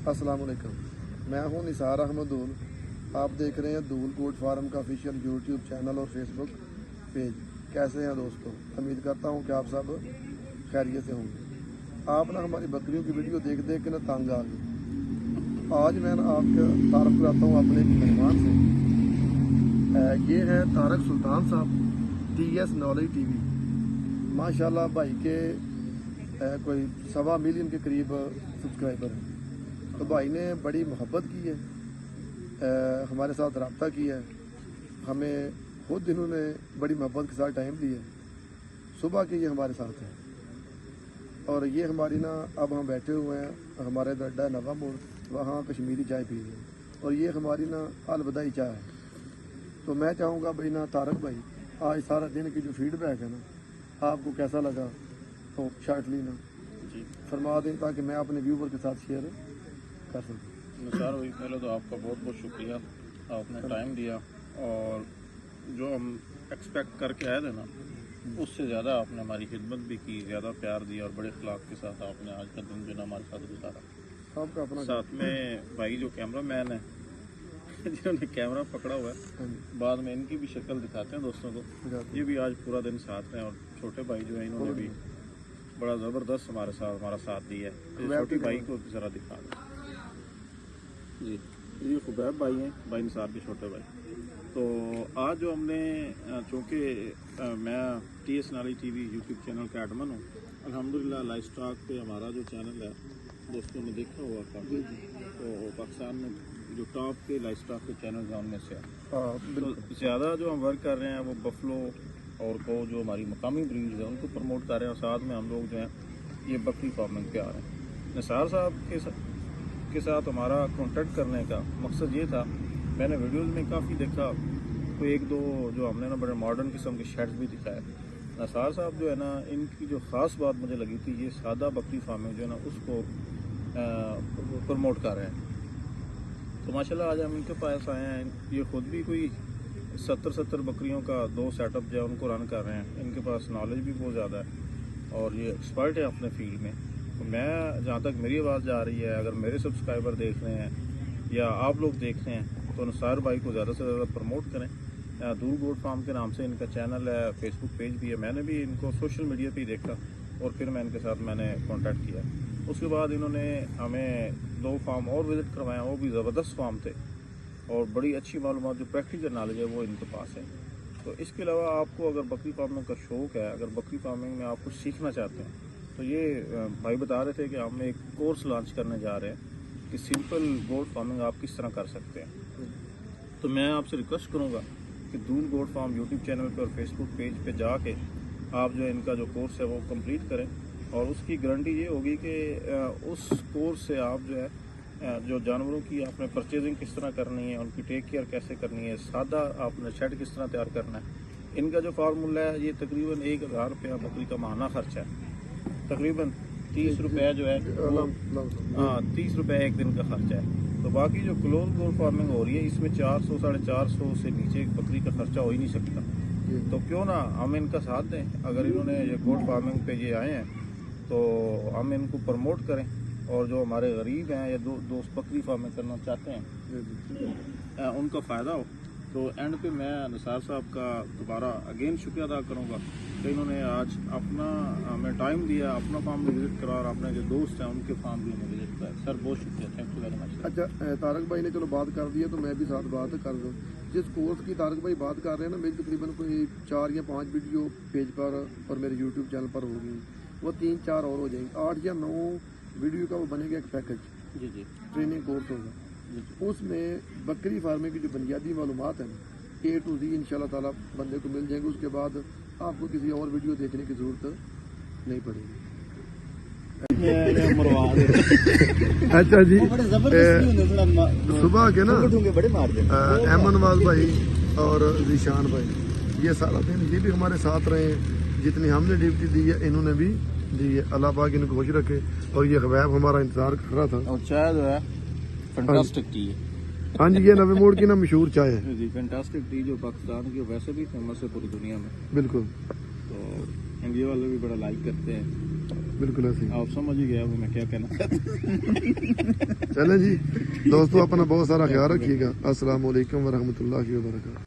अस्सलाम वालेकुम, मैं हूं निसार अहमद दूल। आप देख रहे हैं दूल गोट फार्म का ऑफिशियल यूट्यूब चैनल और फेसबुक पेज। कैसे हैं दोस्तों? उम्मीद करता हूं कि आप सब खैरियत से होंगे। आप ना हमारी बकरियों की वीडियो देख देख के ना तंग आ गए। आज मैं ना आपका तारफ़ कराता हूं अपने एक मेहमान से। ये है तारक सुल्तान साहब, TS नॉलेज TV। माशाल्लाह भाई के कोई 1.25 मिलियन के करीब सब्सक्राइबर हैं। तो भाई ने बड़ी मोहब्बत की है, हमारे साथ रब्ता किया है। हमें खुद इन्होंने बड़ी मोहब्बत के साथ टाइम दिया है। सुबह के ये हमारे साथ हैं और ये हमारी ना, अब हम बैठे हुए हैं हमारे अड्डा नवा मोड़, वहाँ कश्मीरी चाय पी रहे हैं और ये हमारी ना अलविदाई चाय है। तो मैं चाहूँगा भाई ना तारक भाई, आज सारा दिन की जो फीडबैक है ना, आपको कैसा लगा तो शार्टली ना जी फरमा दें ताकि मैं अपने व्यूवर के साथ शेयर कर सकूँ। निसार भाई, पहले तो आपका बहुत बहुत शुक्रिया, आपने टाइम दिया और जो हम एक्सपेक्ट करके आए थे ना, उससे ज़्यादा आपने हमारी खिदमत भी की, ज़्यादा प्यार दिया और बड़े अखलाक के साथ आपने आज का दिन जो ना हमारे साथ गुजारा। आपका अपना साथ में भाई जो कैमरा मैन है जिन्होंने कैमरा पकड़ा हुआ है, बाद में इनकी भी शक्ल दिखाते हैं दोस्तों को। ये भी आज पूरा दिन साथ हैं और छोटे भाई जो है इन्होंने भी बड़ा ज़बरदस्त हमारा साथ दिया है। तो छोटे भाई को ज़रा दिखा दो जी। ये खुबैब भाई हैं, भाई निसार के छोटे भाई। तो आज जो हमने, चूँकि मैं TS knowledge TV YouTube channel का एडमन हूँ, अल्हम्दुलिल्लाह लाइव स्टॉक पे हमारा जो चैनल है दोस्तों ने देखा हुआ काफ़ी, तो पाकिस्तान में जो टॉप के लाइव स्टॉक के चैनल हैं उनमें से तो ज़्यादा जो हम वर्क कर रहे हैं वो बफलो और को जो हमारी मकामी ब्रीड्स है उनको प्रमोट कर रहे हैं और साथ में हम लोग जो हैं ये बकरी फार्मिंग पे आ रहे हैं। निसार साहब के साथ हमारा कांटेक्ट करने का मकसद ये था, मैंने वीडियोस में काफ़ी देखा, कोई एक दो जो हमने ना बड़े मॉडर्न किस्म के शेड्स भी दिखाए। निसार साहब जो है ना, इनकी जो ख़ास बात मुझे लगी थी, ये सादा बकरी फार्मिंग जो है ना उसको प्रमोट कर रहे हैं। तो माशाल्लाह आज हम इनके पास आए हैं। ये ख़ुद भी कोई 70 बकरियों का 2 सेटअप जो है उनको रन कर रहे हैं। इनके पास नॉलेज भी बहुत ज़्यादा है और ये एक्सपर्ट है अपने फील्ड में। तो मैं, जहाँ तक मेरी आवाज़ जा रही है, अगर मेरे सब्सक्राइबर देख रहे हैं या आप लोग देख रहे हैं तो निसार भाई को ज़्यादा से ज़्यादा प्रमोट करें। दूल गोट फार्म के नाम से इनका चैनल है, फेसबुक पेज भी है। मैंने भी इनको सोशल मीडिया पे ही देखा और फिर मैं इनके साथ मैंने कांटेक्ट किया। उसके बाद इन्होंने हमें 2 फार्म और विज़िट करवाया, वो भी ज़बरदस्त फार्म थे और बड़ी अच्छी मालूमात, जो प्रैक्टिकल नॉलेज है वो इनके पास है। तो इसके अलावा आपको अगर बकरी फार्मिंग का शौक़ है, अगर बकरी फार्मिंग में आप कुछ सीखना चाहते हैं, तो ये भाई बता रहे थे कि हम एक कोर्स लॉन्च करने जा रहे हैं कि सिंपल गोट फार्मिंग आप किस तरह कर सकते हैं। तो मैं आपसे रिक्वेस्ट करूँगा कि दूल गोट फार्म यूट्यूब चैनल पर और फेसबुक पेज पे जाके आप जो इनका जो कोर्स है वो कंप्लीट करें और उसकी गारंटी ये होगी कि उस कोर्स से आप जो है जो जानवरों की आपने परचेजिंग किस तरह करनी है, उनकी टेक केयर कैसे करनी है, सादा आपने शेड किस तरह तैयार करना है। इनका जो फार्मूला है, ये तकरीबन 1000 रुपया बकरी का माहाना खर्चा है, तकरीबन 30 रुपये जो है, हाँ 30 रुपये एक दिन का खर्चा है। तो बाकी जो क्लोज गोट फार्मिंग हो रही है, इसमें 400 साढ़े 400 से नीचे बकरी का खर्चा हो ही नहीं सकता। तो क्यों ना हम इनका साथ दें। अगर इन्होंने ये गोट फार्मिंग पे ये आए हैं तो हम इनको प्रमोट करें और जो हमारे गरीब हैं या दोस्त बकरी फार्मिंग करना चाहते हैं उनका फ़ायदा हो। तो एंड पे मैं निसार साहब का दोबारा अगेन शुक्रिया अदा करूँगा कि इन्होंने आज अपना हमें टाइम दिया, अपना फार्म भी विज़िट करा और अपने जो दोस्त हैं उनके फार्म भी हमें विज़िट करा। सर बहुत शुक्रिया, थैंक यू वेरी मच। अच्छा, तारक भाई ने चलो बात कर दी है तो मैं भी साथ बात कर दूँ। जिस कोर्स की तारक भाई बात कर रहे हैं ना, मेरी तकरीबन कोई 4 या 5 वीडियो पेज पर और मेरे यूट्यूब चैनल पर होगी, वो 3-4 और हो जाएंगी। 8 या 9 वीडियो का वो बनेगा एक पैकेज। जी ट्रेनिंग कोर्स होगा, उसमें बकरी फार्मिंग की जो बुनियादी मालूमात है ना, A to Z इंशाल्लाह ताला बंदे को मिल जाएंगे। उसके बाद आपको किसी और वीडियो देखने की ज़रूरत नहीं पड़ेगी। अच्छा जी, सुबह के ना अमनवाल भाई और जीशान भाई ये सारा दिन ये भी हमारे साथ रहे हैं। जितनी हमने ड्यूटी दी है इन्होंने भी दी है। अल्लाह पाक इनको खुश रखे। और ये खबैब हमारा इंतजार कर रहा था। और चाय जो है फैंटास्टिक टी है। हाँ जी, ये नवे मोड़ की ना मशहूर चाय है जी, फैंटास्टिक टी जो पाकिस्तान की वैसे भी फेमस है पूरी दुनिया में। बिल्कुल। तो इंडिया वाले भी बड़ा लाइक करते हैं। बिल्कुल ऐसे ही। आप समझ ही गया वो मैं क्या कहना चाहता हूं। चलें जी दोस्तों, अपना बहुत सारा ख्याल रखिएगा। अस्सलाम वालेकुम वरहमतुल्लाहि वबरकातुहू।